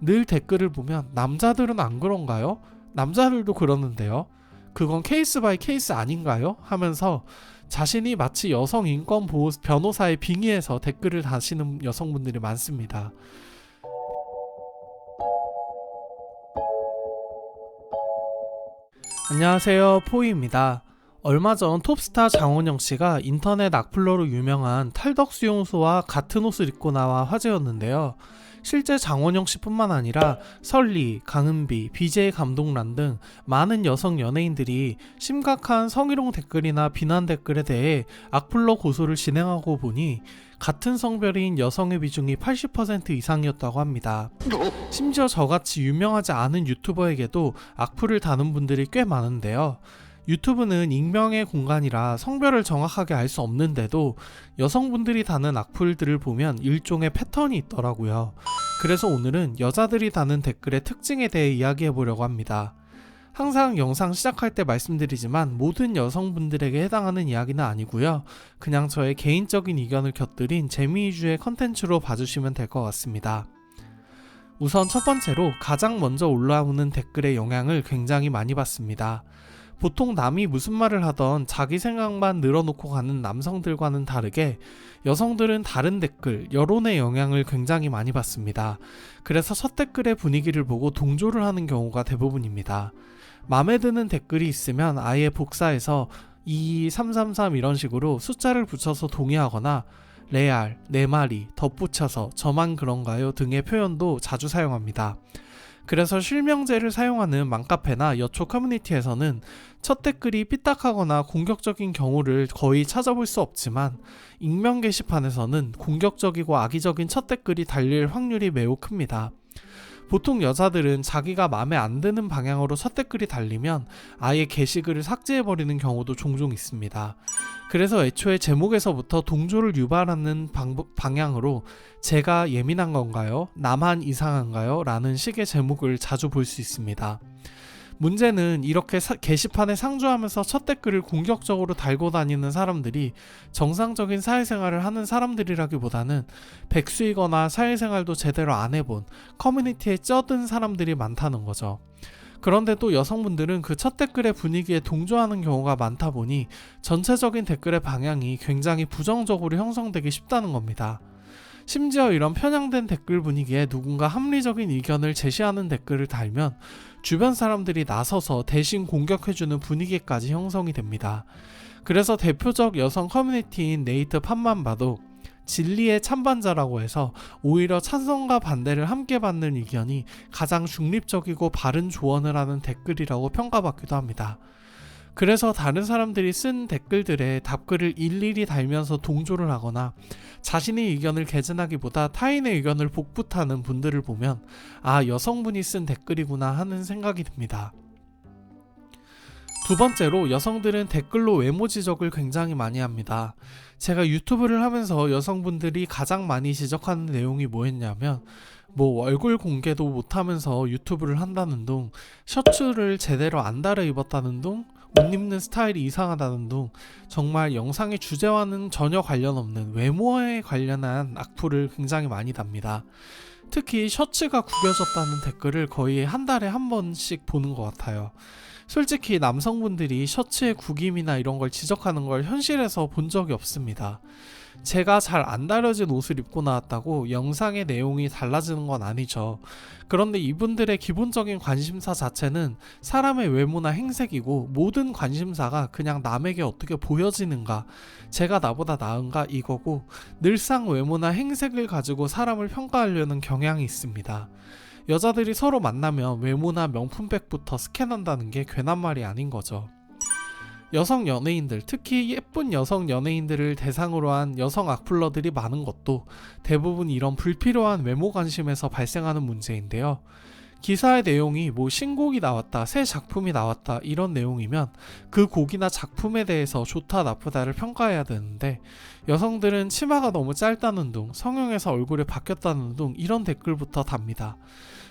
늘 댓글을 보면 남자들은 안 그런가요? 남자들도 그러는데요. 그건 케이스 바이 케이스 아닌가요? 하면서 자신이 마치 여성 인권 보호 변호사의 빙의해서 댓글을 다시는 여성분들이 많습니다. 안녕하세요, 포이입니다. 얼마 전 톱스타 장원영 씨가 인터넷 악플러로 유명한 탈덕 수용소와 같은 옷을 입고 나와 화제였는데요. 실제 장원영 씨뿐만 아니라 설리, 강은비, BJ 감독란 등 많은 여성 연예인들이 심각한 성희롱 댓글이나 비난 댓글에 대해 악플러 고소를 진행하고 보니 같은 성별인 여성의 비중이 80% 이상이었다고 합니다. 심지어 저같이 유명하지 않은 유튜버에게도 악플을 다는 분들이 꽤 많은데요. 유튜브는 익명의 공간이라 성별을 정확하게 알 수 없는데도 여성분들이 다는 악플들을 보면 일종의 패턴이 있더라고요. 그래서 오늘은 여자들이 다는 댓글의 특징에 대해 이야기해 보려고 합니다. 항상 영상 시작할 때 말씀드리지만 모든 여성분들에게 해당하는 이야기는 아니고요. 그냥 저의 개인적인 의견을 곁들인 재미 위주의 컨텐츠로 봐주시면 될 것 같습니다. 우선 첫 번째로 가장 먼저 올라오는 댓글의 영향을 굉장히 많이 받습니다. 보통 남이 무슨 말을 하던 자기 생각만 늘어놓고 가는 남성들과는 다르게 여성들은 다른 댓글, 여론의 영향을 굉장히 많이 받습니다. 그래서 첫 댓글의 분위기를 보고 동조를 하는 경우가 대부분입니다. 마음에 드는 댓글이 있으면 아예 복사해서 22333 이런 식으로 숫자를 붙여서 동의하거나 레알, 내 말이, 덧붙여서 저만 그런가요 등의 표현도 자주 사용합니다. 그래서 실명제를 사용하는 맘카페나 여초 커뮤니티에서는 첫 댓글이 삐딱하거나 공격적인 경우를 거의 찾아볼 수 없지만 익명 게시판에서는 공격적이고 악의적인 첫 댓글이 달릴 확률이 매우 큽니다. 보통 여자들은 자기가 마음에 안 드는 방향으로 첫 댓글이 달리면 아예 게시글을 삭제해버리는 경우도 종종 있습니다. 그래서 애초에 제목에서부터 동조를 유발하는 방향으로 제가 예민한 건가요? 나만 이상한가요? 라는 식의 제목을 자주 볼 수 있습니다. 문제는 이렇게 게시판에 상주하면서 첫 댓글을 공격적으로 달고 다니는 사람들이 정상적인 사회생활을 하는 사람들이라기보다는 백수이거나 사회생활도 제대로 안 해본 커뮤니티에 쩌든 사람들이 많다는 거죠. 그런데 또 여성분들은 그 첫 댓글의 분위기에 동조하는 경우가 많다 보니 전체적인 댓글의 방향이 굉장히 부정적으로 형성되기 쉽다는 겁니다. 심지어 이런 편향된 댓글 분위기에 누군가 합리적인 의견을 제시하는 댓글을 달면 주변 사람들이 나서서 대신 공격해주는 분위기까지 형성이 됩니다. 그래서 대표적 여성 커뮤니티인 네이트팝만 봐도 진리의 찬반자라고 해서 오히려 찬성과 반대를 함께 받는 의견이 가장 중립적이고 바른 조언을 하는 댓글이라고 평가받기도 합니다. 그래서 다른 사람들이 쓴 댓글들에 답글을 일일이 달면서 동조를 하거나 자신의 의견을 개진하기보다 타인의 의견을 복붙하는 분들을 보면 아, 여성분이 쓴 댓글이구나 하는 생각이 듭니다. 두 번째로 여성들은 댓글로 외모 지적을 굉장히 많이 합니다. 제가 유튜브를 하면서 여성분들이 가장 많이 지적하는 내용이 뭐였냐면 얼굴 공개도 못하면서 유튜브를 한다는 둥, 셔츠를 제대로 안 달아 입었다는 둥, 옷 입는 스타일이 이상하다는 둥, 정말 영상의 주제와는 전혀 관련 없는 외모에 관련한 악플을 굉장히 많이 답니다. 특히 셔츠가 구겨졌다는 댓글을 거의 한 달에 한 번씩 보는 것 같아요. 솔직히 남성분들이 셔츠의 구김이나 이런 걸 지적하는 걸 현실에서 본 적이 없습니다. 제가 잘 안 다려진 옷을 입고 나왔다고 영상의 내용이 달라지는 건 아니죠. 그런데 이분들의 기본적인 관심사 자체는 사람의 외모나 행색이고 모든 관심사가 그냥 남에게 어떻게 보여지는가, 제가 나보다 나은가 이거고 늘상 외모나 행색을 가지고 사람을 평가하려는 경향이 있습니다. 여자들이 서로 만나면 외모나 명품백부터 스캔한다는 게 괜한 말이 아닌 거죠. 여성 연예인들, 특히 예쁜 여성 연예인들을 대상으로 한 여성 악플러들이 많은 것도 대부분 이런 불필요한 외모 관심에서 발생하는 문제인데요. 기사의 내용이 신곡이 나왔다, 새 작품이 나왔다 이런 내용이면 그 곡이나 작품에 대해서 좋다 나쁘다를 평가해야 되는데 여성들은 치마가 너무 짧다는 둥, 성형해서 얼굴이 바뀌었다는 둥 이런 댓글부터 답니다.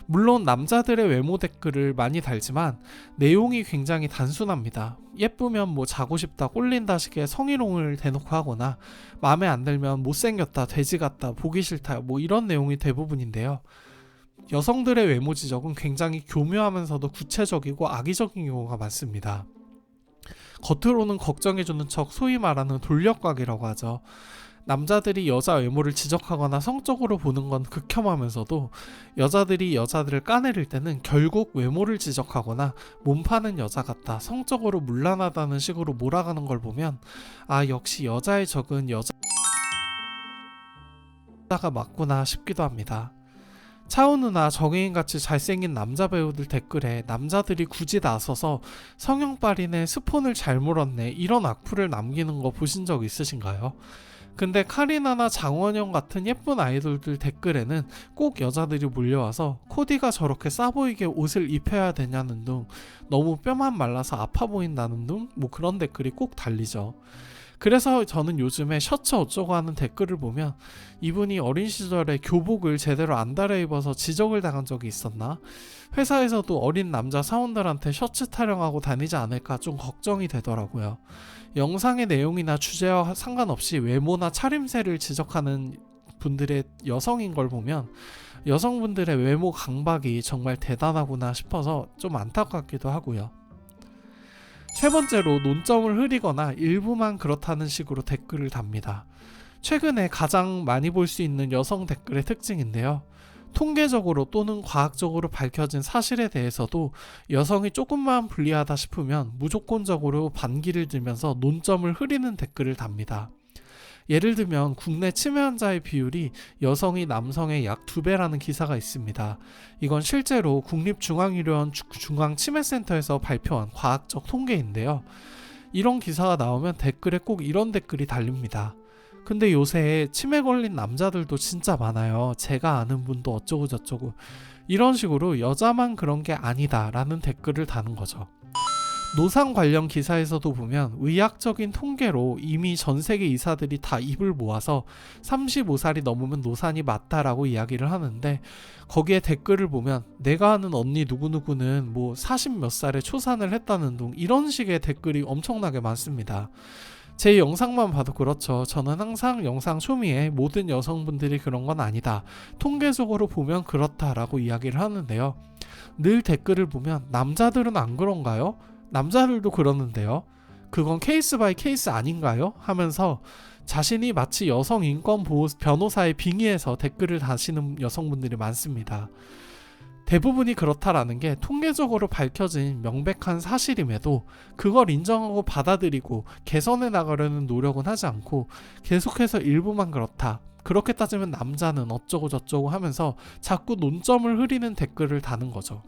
물론 남자들의 외모 댓글을 많이 달지만 내용이 굉장히 단순합니다. 예쁘면 자고 싶다, 꼴린다 식의 성희롱을 대놓고 하거나 마음에 안 들면 못생겼다, 돼지 같다, 보기 싫다 이런 내용이 대부분인데요. 여성들의 외모 지적은 굉장히 교묘하면서도 구체적이고 악의적인 경우가 많습니다. 겉으로는 걱정해주는 척 소위 말하는 돌려가기라고 하죠. 남자들이 여자 외모를 지적하거나 성적으로 보는 건 극혐하면서도 여자들이 여자들을 까내릴 때는 결국 외모를 지적하거나 몸 파는 여자 같다, 성적으로 문란하다는 식으로 몰아가는 걸 보면 아, 역시 여자의 적은 여자가 맞구나 싶기도 합니다. 차은우나 정혜인같이 잘생긴 남자 배우들 댓글에 남자들이 굳이 나서서 성형빨이네, 스폰을 잘 물었네 이런 악플을 남기는 거 보신 적 있으신가요? 근데 카리나나 장원영 같은 예쁜 아이돌들 댓글에는 꼭 여자들이 몰려와서 코디가 저렇게 싸보이게 옷을 입혀야 되냐는 둥, 너무 뼈만 말라서 아파 보인다는 둥, 뭐 그런 댓글이 꼭 달리죠. 그래서 저는 요즘에 셔츠 어쩌고 하는 댓글을 보면 이분이 어린 시절에 교복을 제대로 안 갈아입어서 지적을 당한 적이 있었나? 회사에서도 어린 남자 사원들한테 셔츠 타령하고 다니지 않을까 좀 걱정이 되더라고요. 영상의 내용이나 주제와 상관없이 외모나 차림새를 지적하는 분들의 여성인 걸 보면 여성분들의 외모 강박이 정말 대단하구나 싶어서 좀 안타깝기도 하고요. 세 번째로 논점을 흐리거나 일부만 그렇다는 식으로 댓글을 답니다. 최근에 가장 많이 볼 수 있는 여성 댓글의 특징인데요. 통계적으로 또는 과학적으로 밝혀진 사실에 대해서도 여성이 조금만 불리하다 싶으면 무조건적으로 반기를 들면서 논점을 흐리는 댓글을 답니다. 예를 들면 국내 치매 환자의 비율이 여성이 남성의 약 2배라는 기사가 있습니다. 이건 실제로 국립중앙의료원 중앙치매센터에서 발표한 과학적 통계인데요. 이런 기사가 나오면 댓글에 꼭 이런 댓글이 달립니다. 근데 요새 치매 걸린 남자들도 진짜 많아요. 제가 아는 분도 어쩌고 저쩌고, 이런 식으로 여자만 그런 게 아니다 라는 댓글을 다는 거죠. 노상 관련 기사에서도 보면 의학적인 통계로 이미 전 세계 의사들이 다 입을 모아서 35살이 넘으면 노산이 맞다라고 이야기를 하는데, 거기에 댓글을 보면 내가 아는 언니 누구누구는 뭐 40 몇 살에 초산을 했다는 둥, 이런 식의 댓글이 엄청나게 많습니다. 제 영상만 봐도 그렇죠. 저는 항상 영상 초미에 모든 여성분들이 그런 건 아니다, 통계적으로 보면 그렇다라고 이야기를 하는데요. 늘 댓글을 보면 남자들은 안 그런가요? 남자들도 그러는데요. 그건 케이스 바이 케이스 아닌가요? 하면서 자신이 마치 여성 인권 보호 변호사의 빙의해서 댓글을 다시는 여성분들이 많습니다. 대부분이 그렇다라는 게 통계적으로 밝혀진 명백한 사실임에도 그걸 인정하고 받아들이고 개선해 나가려는 노력은 하지 않고 계속해서 일부만 그렇다, 그렇게 따지면 남자는 어쩌고 저쩌고 하면서 자꾸 논점을 흐리는 댓글을 다는 거죠.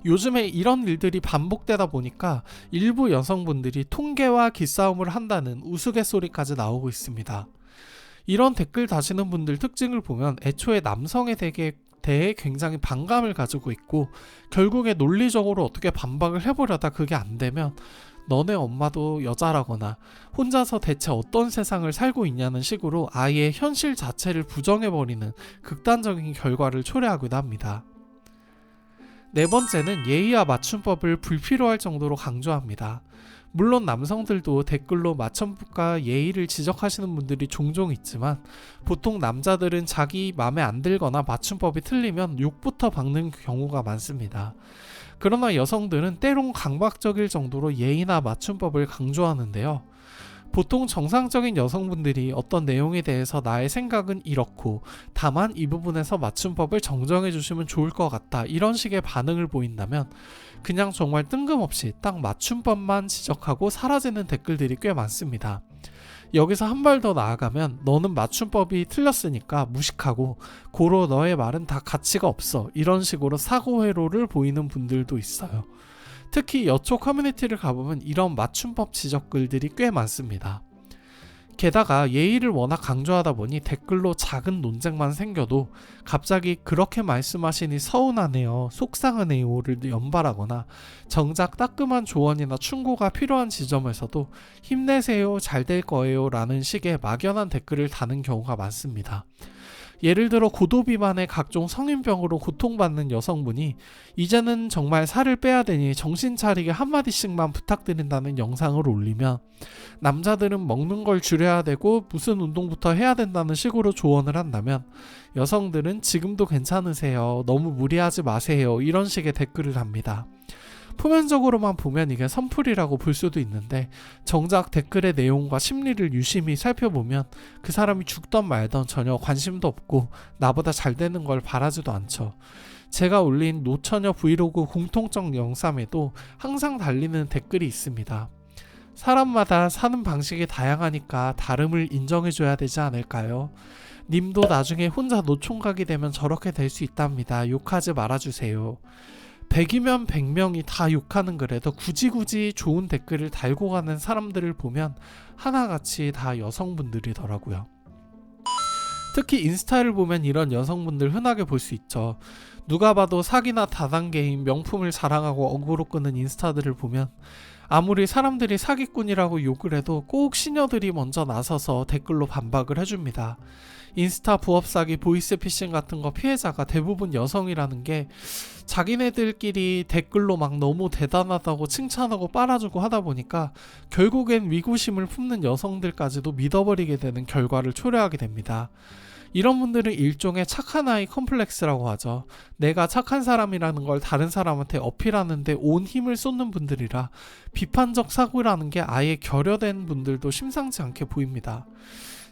요즘에 이런 일들이 반복되다 보니까 일부 여성분들이 통계와 기싸움을 한다는 우스갯소리까지 나오고 있습니다. 이런 댓글 다시는 분들 특징을 보면 애초에 남성에 대해 굉장히 반감을 가지고 있고, 결국에 논리적으로 어떻게 반박을 해보려다 그게 안 되면 너네 엄마도 여자라거나 혼자서 대체 어떤 세상을 살고 있냐는 식으로 아예 현실 자체를 부정해버리는 극단적인 결과를 초래하기도 합니다. 네 번째는 예의와 맞춤법을 불필요할 정도로 강조합니다. 물론 남성들도 댓글로 맞춤법과 예의를 지적하시는 분들이 종종 있지만 보통 남자들은 자기 맘에 안 들거나 맞춤법이 틀리면 욕부터 박는 경우가 많습니다. 그러나 여성들은 때론 강박적일 정도로 예의나 맞춤법을 강조하는데요. 보통 정상적인 여성분들이 어떤 내용에 대해서 나의 생각은 이렇고 다만 이 부분에서 맞춤법을 정정해 주시면 좋을 것 같다, 이런 식의 반응을 보인다면 그냥 정말 뜬금없이 딱 맞춤법만 지적하고 사라지는 댓글들이 꽤 많습니다. 여기서 한 발 더 나아가면 너는 맞춤법이 틀렸으니까 무식하고 고로 너의 말은 다 가치가 없어, 이런 식으로 사고회로를 보이는 분들도 있어요. 특히 여초 커뮤니티를 가보면 이런 맞춤법 지적글들이 꽤 많습니다. 게다가 예의를 워낙 강조하다 보니 댓글로 작은 논쟁만 생겨도 갑자기 그렇게 말씀하시니 서운하네요, 속상하네요를 연발하거나 정작 따끔한 조언이나 충고가 필요한 지점에서도 힘내세요, 잘 될 거예요 라는 식의 막연한 댓글을 다는 경우가 많습니다. 예를 들어 고도비만의 각종 성인병으로 고통받는 여성분이 이제는 정말 살을 빼야 되니 정신 차리게 한마디씩만 부탁드린다는 영상을 올리면 남자들은 먹는 걸 줄여야 되고 무슨 운동부터 해야 된다는 식으로 조언을 한다면 여성들은 지금도 괜찮으세요, 너무 무리하지 마세요, 이런 식의 댓글을 답니다. 표면적으로만 보면 이게 선풀이라고 볼 수도 있는데 정작 댓글의 내용과 심리를 유심히 살펴보면 그 사람이 죽던 말던 전혀 관심도 없고 나보다 잘 되는 걸 바라지도 않죠. 제가 올린 노처녀 브이로그 공통점 영상에도 항상 달리는 댓글이 있습니다. 사람마다 사는 방식이 다양하니까 다름을 인정해줘야 되지 않을까요? 님도 나중에 혼자 노총각이 되면 저렇게 될 수 있답니다. 욕하지 말아주세요. 100이면 100명이 다 욕하는 글에도 굳이 좋은 댓글을 달고 가는 사람들을 보면 하나같이 다 여성분들이더라고요. 특히 인스타를 보면 이런 여성분들 흔하게 볼 수 있죠. 누가 봐도 사기나 다단계인 명품을 자랑하고 어그로 끄는 인스타들을 보면 아무리 사람들이 사기꾼이라고 욕을 해도 꼭 시녀들이 먼저 나서서 댓글로 반박을 해줍니다. 인스타 부업 사기, 보이스피싱 같은 거 피해자가 대부분 여성이라는 게 자기네들끼리 댓글로 막 너무 대단하다고 칭찬하고 빨아주고 하다 보니까 결국엔 위구심을 품는 여성들까지도 믿어버리게 되는 결과를 초래하게 됩니다. 이런 분들은 일종의 착한 아이 컴플렉스라고 하죠. 내가 착한 사람이라는 걸 다른 사람한테 어필하는데 온 힘을 쏟는 분들이라 비판적 사고라는 게 아예 결여된 분들도 심상치 않게 보입니다.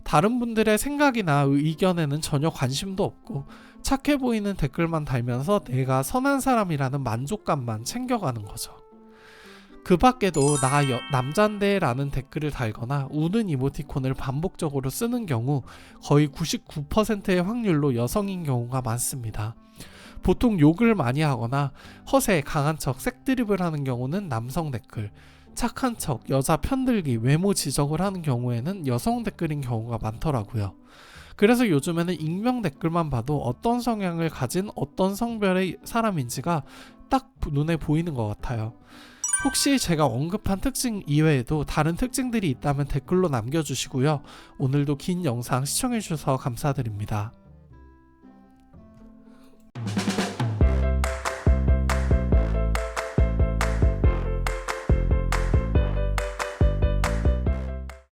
다른 분들의 생각이나 의견에는 전혀 관심도 없고 착해 보이는 댓글만 달면서 내가 선한 사람이라는 만족감만 챙겨가는 거죠. 그 밖에도 나 남잔데 라는 댓글을 달거나 우는 이모티콘을 반복적으로 쓰는 경우 거의 99%의 확률로 여성인 경우가 많습니다. 보통 욕을 많이 하거나 허세, 강한 척, 색드립을 하는 경우는 남성 댓글, 착한 척, 여자 편들기, 외모 지적을 하는 경우에는 여성 댓글인 경우가 많더라고요. 그래서 요즘에는 익명 댓글만 봐도 어떤 성향을 가진 어떤 성별의 사람인지가 딱 눈에 보이는 것 같아요. 혹시 제가 언급한 특징 이외에도 다른 특징들이 있다면 댓글로 남겨주시고요. 오늘도 긴 영상 시청해주셔서 감사드립니다.